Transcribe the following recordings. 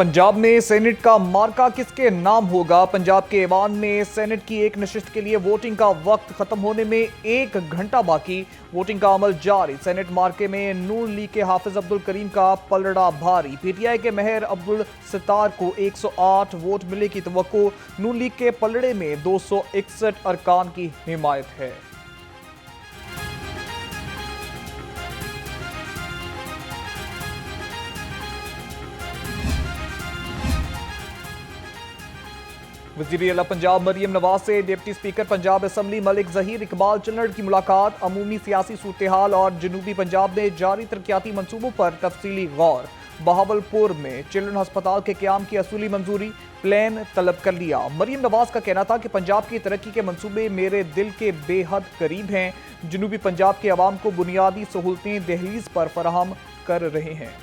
पंजाब में सेनेट का मार्का किसके नाम होगा। पंजाब के ऐवान में सेनेट की एक नशिस्त के लिए वोटिंग का वक्त खत्म होने में 1 घंटा बाकी। वोटिंग का अमल जारी। सेनेट मार्के में नून लीग के हाफिज अब्दुल करीम का पलड़ा भारी। पीटीआई के मेहर अब्दुल सत्तार को 108 वोट मिलने की तवक्को। नून लीग के पलड़े में 261 अरकान की हिमायत है। वज़ीर-ए-आला पंजाब मरियम नवाज से deputy speaker Punjab assembly Malik Zaheer Iqbal Channar की मुलाकात। अमूमी सियासी सूरत हाल और जनूबी पंजाब में जारी तरक्याती मंसूबों पर तफसीली गौर। बहावलपुर में चिल्ड्रन अस्पताल के क़याम की असूली मंजूरी, प्लान तलब कर लिया। मरियम नवाज का कहना था कि पंजाब की तरक्की के मंसूबे मेरे दिल के बेहद करीब हैं। जनूबी पंजाब के अवाम को बुनियादी सहूलतें दहलीज पर फराहम कर रहे हैं।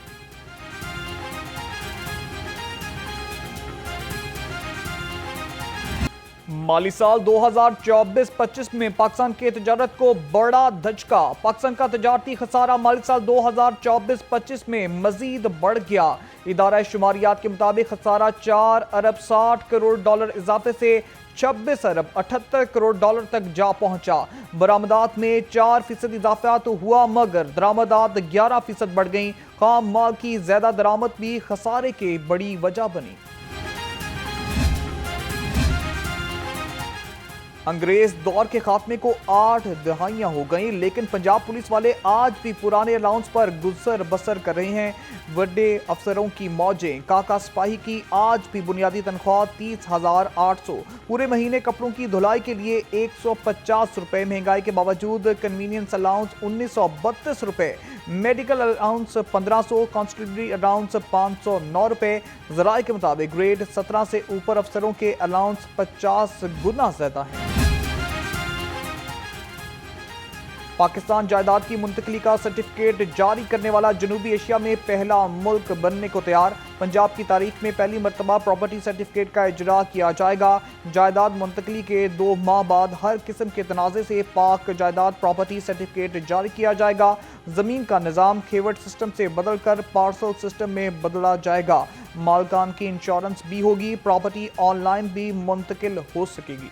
माली साल 2024-25 में पाकिस्तान के तजारत को बड़ा धचका। पाकिस्तान का तजारती खसारा माली साल 2024-25 में मजीद बढ़ गया। इदारा शुमारियात के मुताबिक खसारा 4 अरब 60 करोड़ डॉलर इजाफे से 26 अरब 78 करोड़ डॉलर तक जा पहुंचा। बरामदात में 4% इजाफा तो हुआ, मगर दरामदात 11% बढ़ गई। खाम माल की ज्यादा दरामद भी खसारे की बड़ी वजह बनी। अंग्रेज दौर के खात्मे को 8 दहाइयां हो गईं, लेकिन पंजाब पुलिस वाले आज भी पुराने अलाउंस पर गुजर बसर कर रहे हैं। बड़े अफसरों की मौजें। काका सिपाही की आज भी बुनियादी तनख्वाह 30,800। पूरे महीने कपड़ों की धुलाई के लिए 150 रुपए। महंगाई के बावजूद कन्वीनियंस अलाउंस 1932 रुपए। Medical allowance 1500। कॉन्स्टिट्यूटरी अलाउंस 509 रुपए। जराये के मुताबिक ग्रेड 17 से ऊपर अफसरों के अलाउंस 50 गुना ज्यादा है। पाकिस्तान जायदाद की मुंतकली का सर्टिफिकेट जारी करने वाला जनूबी एशिया में पहला मुल्क बनने को तैयार। पंजाब की तारीख में पहली मरतबा प्रॉपर्टी सर्टिफिकेट का इजरा किया जाएगा। जायदाद मुंतकली के 2 माह बाद हर किस्म के तनाज़े से पाक जायदाद प्रॉपर्टी सर्टिफिकेट जारी किया जाएगा। जमीन का निज़ाम खेवट सिस्टम से बदलकर पार्सल सिस्टम में बदला जाएगा। मालकान की इंश्योरेंस भी होगी। प्रॉपर्टी ऑनलाइन भी मुंतकिल हो सकेगी।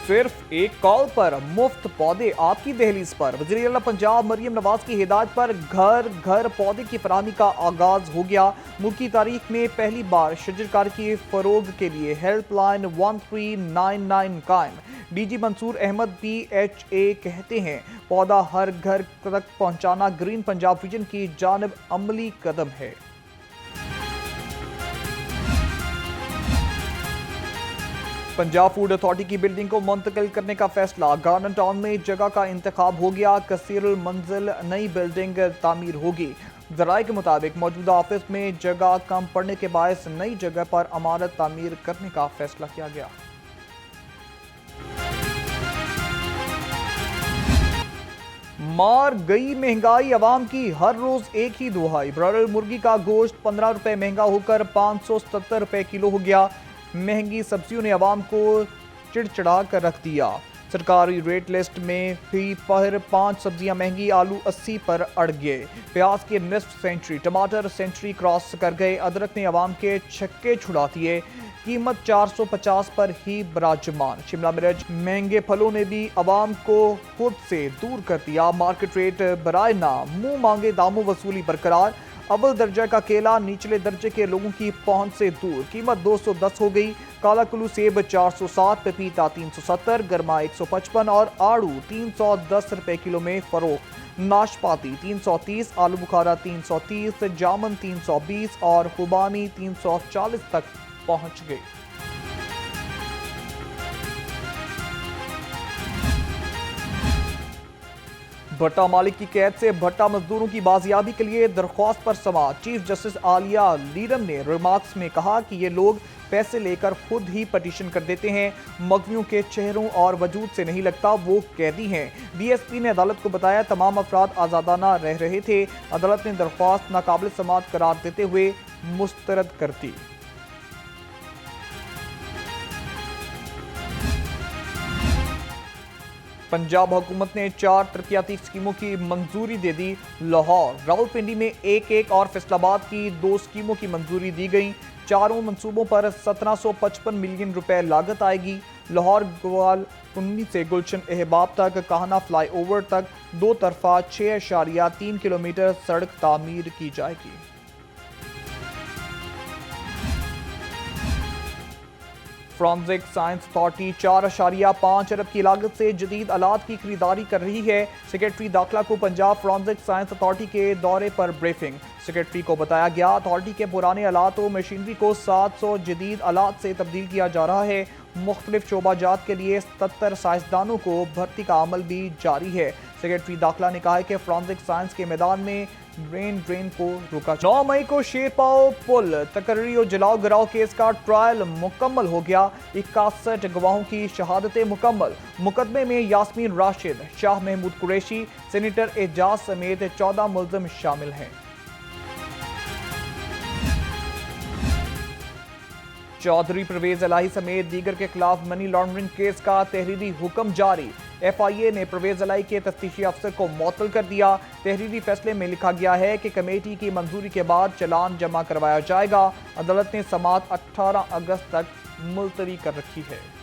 सिर्फ एक कॉल पर मुफ्त पौधे आपकी दहलीज पर। वज़ीर-ए-आला पंजाब मरियम नवाज की हिदायत पर घर घर पौधे की फराहमी का आगाज हो गया। मुल्क की तारीख में पहली बार शजरकारी के फरोग के लिए हेल्पलाइन 1399 कायम। डीजी मंसूर अहमद PHA कहते हैं, पौधा हर घर तक पहुंचाना ग्रीन पंजाब विजन की जानिब अमली कदम है। पंजाब फूड अथॉरिटी की बिल्डिंग को मुंतकिल करने का फैसला। गार्डन टाउन में जगह का इंतखाब हो गया। कसीरुल मंजिल नई बिल्डिंग तामीर होगी। जराये के मुताबिक मौजूदा ऑफिस में जगह कम पड़ने के बायस नई जगह पर इमारत तामीर करने का फैसला किया गया। मार गई महंगाई अवाम की, हर रोज एक ही दुहाई। ब्रॉयलर मुर्गी का गोश्त 15 रुपए महंगा होकर 570 रुपए किलो हो गया। महंगी सब्जियों ने अवाम को चिड़चिड़ा कर रख दिया। सरकारी रेट लिस्ट में भी पर 5 सब्जियां महंगी। आलू 80 पर अड़ गए। प्याज के निस्फ सेंचुरी, टमाटर सेंचुरी क्रॉस कर गए। अदरक ने अवाम के छक्के छुड़ा दिए। कीमत 450 पर ही बराजमान। शिमला मिर्च महंगे फलों ने भी अवाम को खुद से दूर कर दिया। मार्केट रेट बराए ना मुंह मांगे दामों वसूली बरकरार। अव्वल दर्जा का केला निचले दर्जे के लोगों की पहुंच से दूर। कीमत 210 हो गई। काला कुल्लू सेब 460, पपीता 370, गरमा 155 और आड़ू 310 रुपए किलो में फरोख्त। नाशपाती 330, आलू बुखारा 330, जामुन 320 और खुबानी 340 तक पहुंच गई। भट्टा मालिक की कैद से भट्टा मजदूरों की बाजियाबी के लिए दरख्वास्त पर समाअत। चीफ जस्टिस आलिया लीरम ने रिमार्क्स में कहा कि ये लोग पैसे लेकर खुद ही पटिशन कर देते हैं। मगवियों के चेहरों और वजूद से नहीं लगता वो कैदी हैं। DSP ने अदालत को बताया तमाम अफराद आज़ादाना रह रहे थे। अदालत ने दरख्वास्त नाकाबिल समाअत करार देते हुए मुस्तरद कर दी। पंजाब हुकूमत ने 4 तरक्याती स्कीमों की मंजूरी दे दी। लाहौर, रावलपिंडी में एक और फैसलाबाद की 2 स्कीमों की मंजूरी दी गई। चारों मंसूबों पर 1755 मिलियन रुपए लागत आएगी। लाहौर ग्वालकुन्नी से गुलशन अहबाब तक काहना फ्लाईओवर तक 2 तरफा 6.3 किलोमीटर सड़क तामीर की जाएगी। फॉरेंसिक साइंस अथॉरिटी 4.5 अरब की लागत से जदीद आलात की खरीदारी कर रही है। सेक्रेटरी दाखिला को पंजाब फॉरेंसिक साइंस अथॉरिटी के दौरे पर ब्रीफिंग। सेक्रेटरी को बताया गया अथॉरिटी के पुराने आलात और मशीनरी को 700 जदीद आलात से तब्दील किया जा रहा है। मुख्तलिफ शोबाजात के लिए 77 साइंसदानों को भर्ती का अमल भी जारी है। सेक्रेटरी दाखिला ने कहा है कि फॉरेंसिक साइंस के मैदान में ब्रेन ड्रेन को रोका। 9 मई को शेरपाओ पुल तकर्री और जलाओ गिराओ केस का ट्रायल मुकम्मल हो गया। 61 गवाहों की शहादतें मुकम्मल। मुकदमे में यास्मीन राशिद, शाह महमूद कुरैशी, सेनेटर एजाज समेत 14 मुल्जिम शामिल हैं। चौधरी परवेज इलाही समेत दीगर के खिलाफ मनी लॉन्ड्रिंग केस का तहरीरी हुक्म जारी। FIA ने परवेज इलाही के तफ्तीशी अफसर को मुअत्तल कर दिया। तहरीरी फैसले में लिखा गया है कि कमेटी की मंजूरी के बाद चालान जमा करवाया जाएगा। अदालत ने समाअत 18 अगस्त तक मुलतवी कर रखी है।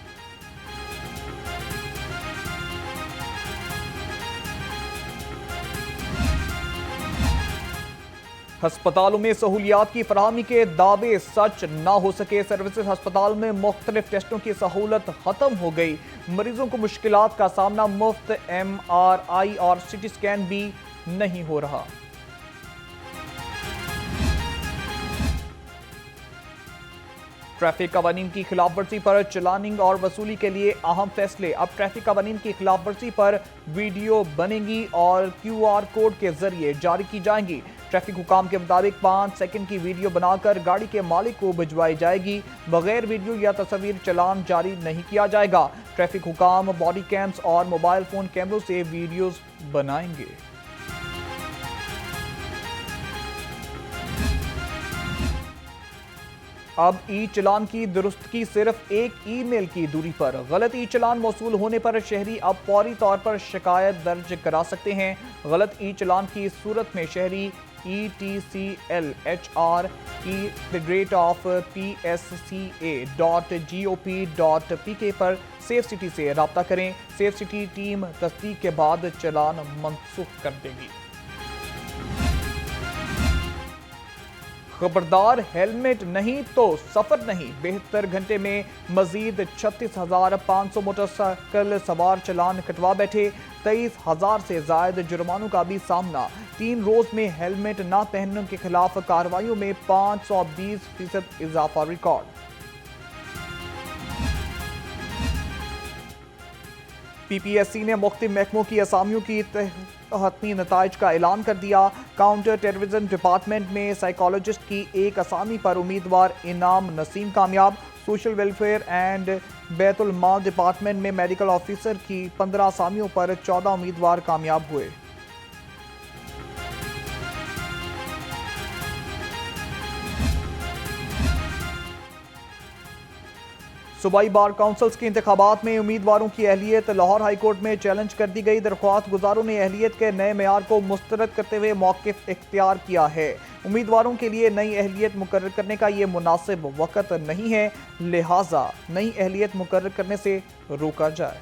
अस्पतालों में सहूलियात की फराहमी के दावे सच ना हो सके। सर्विसेज अस्पताल में मुख्तलिफ टेस्टों की सहूलत खत्म हो गई। मरीजों को मुश्किलात का सामना, मुफ्त MRI और CT स्कैन भी नहीं हो रहा। ट्रैफिक कवानीन की खिलाफ वर्जी पर चलानिंग और वसूली के लिए अहम फैसले। अब ट्रैफिक कवानीन की खिलाफ वर्जी पर वीडियो बनेगी और QR कोड के जरिए जारी की जाएंगी। ट्रैफिक हुकाम के मुताबिक 5 सेकंड की वीडियो बनाकर गाड़ी के मालिक को भिजवाई जाएगी। बगैर वीडियो या तस्वीर चालान जारी नहीं किया जाएगा। ट्रैफिक हुकाम बॉडी कैम्स और मोबाइल फोन कैमरों से वीडियोस बनाएंगे। अब ई-चलान की दुरुस्तगी सिर्फ एक ईमेल की दूरी पर। गलत ई-चलान मौसूल होने पर शहरी अब फौरी तौर पर शिकायत दर्ज करा सकते हैं। गलत ई-चलान की सूरत में शहरी etclhr@psca.gop.pk पर सेफ सिटी से राब्ता करें। सेफ सिटी टीम तस्दीक के बाद चलान मनसूख कर देगी। खबरदार, हेलमेट नहीं तो सफर नहीं। 72 घंटे में मजीद 36,500 मोटरसाइकिल सवार चालान कटवा बैठे। 23,000 से ज्यादा जुर्मानों का भी सामना। 3 रोज में हेलमेट ना पहनने के खिलाफ कार्रवाइयों में 520% इजाफा रिकॉर्ड। PPSC ने मुख्तलिफ महकमों की असामियों की हतमी नताइज का ऐलान कर दिया। काउंटर टेररिज्म डिपार्टमेंट में साइकोलॉजिस्ट की एक असामी पर उम्मीदवार इनाम नसीम कामयाब। Social welfare and Betul mall department में मेडिकल ऑफिसर की 15 असामियों पर 14 उम्मीदवार कामयाब हुए। सूबाई बार काउंसिल्स के इंतखाबात में उम्मीदवारों की अहलियत लाहौर हाई कोर्ट में चैलेंज कर दी गई। दरख्वास्त गुजारों ने अहलियत के नए मेयार को मुस्तरद करते हुए मौक़िफ़ इख्तियार किया है। उम्मीदवारों के लिए नई अहलियत मुकर्रर करने का ये मुनासिब वक़्त नहीं है, लिहाजा नई अहलियत मुकर्रर करने से रोका जाए।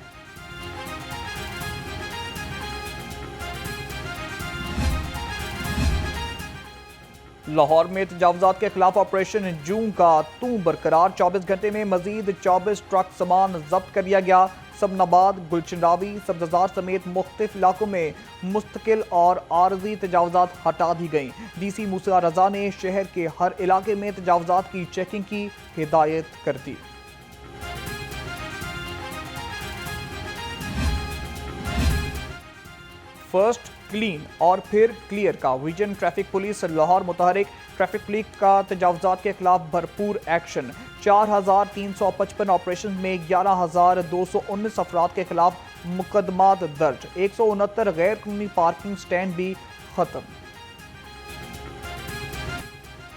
लाहौर में तजावुज़ात के खिलाफ ऑपरेशन जून का तू बरकरार। 24 घंटे में मजीद 24 ट्रक सामान जब्त कर लिया गया। सबनाबाद, गुलशन रावी, सब्ज़ार समेत मुख्तलिफ इलाकों में मुस्तकिल और आरजी तजावुज़ात हटा दी गई। DC मूसा रजा ने शहर के हर इलाके में तजावुज़ात की चेकिंग की हिदायत कर दी। फर्स्ट क्लीन और फिर क्लियर का विजन। ट्रैफिक पुलिस लाहौर मुतहरिक। ट्रैफिक पुलिस का तजावुज़ात के खिलाफ भरपूर एक्शन। 4,355 ऑपरेशन में 11,219 अफराद के खिलाफ मुकदमात दर्ज। 169 गैर कानूनी पार्किंग स्टैंड भी खत्म।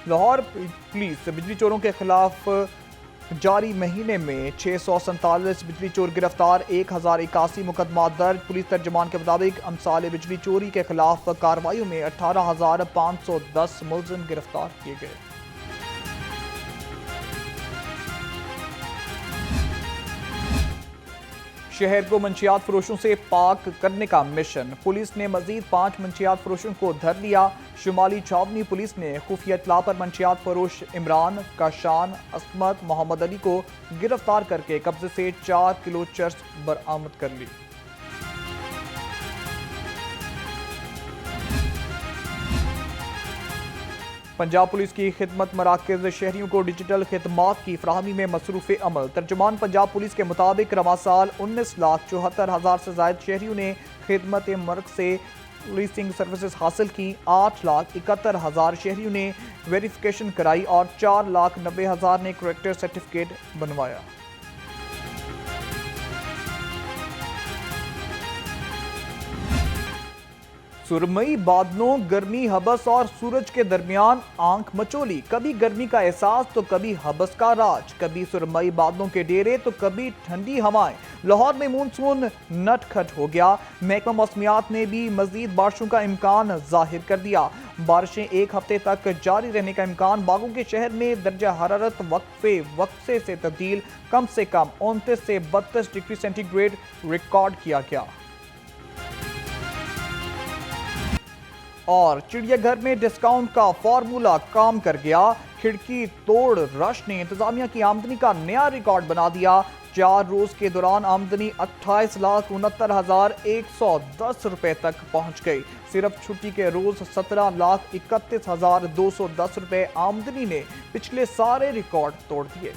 लाहौर पुलिस बिजली चोरों के खिलाफ जारी महीने में 647 बिजली चोर गिरफ्तार, 1081 मुकदमा दर्ज। पुलिस तर्जमान के मुताबिक अमसाले बिजली चोरी के खिलाफ कार्रवाइयों में 18,510 मुलजिम गिरफ्तार किए गए। शहर को मंशियात फरोशों से पाक करने का मिशन, पुलिस ने मजीद 5 मंशियात फरोशों को धर लिया। शुमाली छावनी पुलिस ने खुफिया इत्तला पर मंशियात फरोश इमरान, काशान, असमत, मोहम्मद अली को गिरफ्तार करके कब्जे से 4 किलो चर्स बरामद कर ली। पंजाब पुलिस की खिदमत मराकज़ शहरियों को डिजिटल खिदमात की फराहमी में मसरूफ़ अमल। तर्जुमान पंजाब पुलिस के मुताबिक रवा साल 19,74,000 से ज़ायद शहरियों ने खिदमत मर्क से पुलिसिंग सर्विसेज हासिल की। 8,71,000 शहरियों ने वेरिफिकेशन कराई और 4,90,000 ने करैक्टर सर्टिफिकेट बनवाया। सुरमई बादलों, गर्मी, हबस और सूरज के दरमियान आंख मचोली। कभी गर्मी का एहसास तो कभी हबस का राज, कभी सुरमई बादलों के डेरे तो कभी ठंडी हवाएं। लाहौर में मानसून नटखट हो गया। महकमा मौसमियात ने भी मजीद बारिशों का इम्कान जाहिर कर दिया। बारिशें एक हफ्ते तक जारी रहने का इम्कान। बागों के शहर में दर्जा हरारत वक्फे से तब्दील, कम से कम 29 से 32 डिग्री सेंटीग्रेड रिकॉर्ड किया गया। और चिड़ियाघर में डिस्काउंट का फॉर्मूला काम कर गया। खिड़की तोड़ रश ने इंतजामिया की आमदनी का नया रिकॉर्ड बना दिया। 4 रोज के दौरान आमदनी 28,69,110 रुपए तक पहुंच गई। सिर्फ छुट्टी के रोज 17,31,210 रुपए आमदनी ने पिछले सारे रिकॉर्ड तोड़ दिए।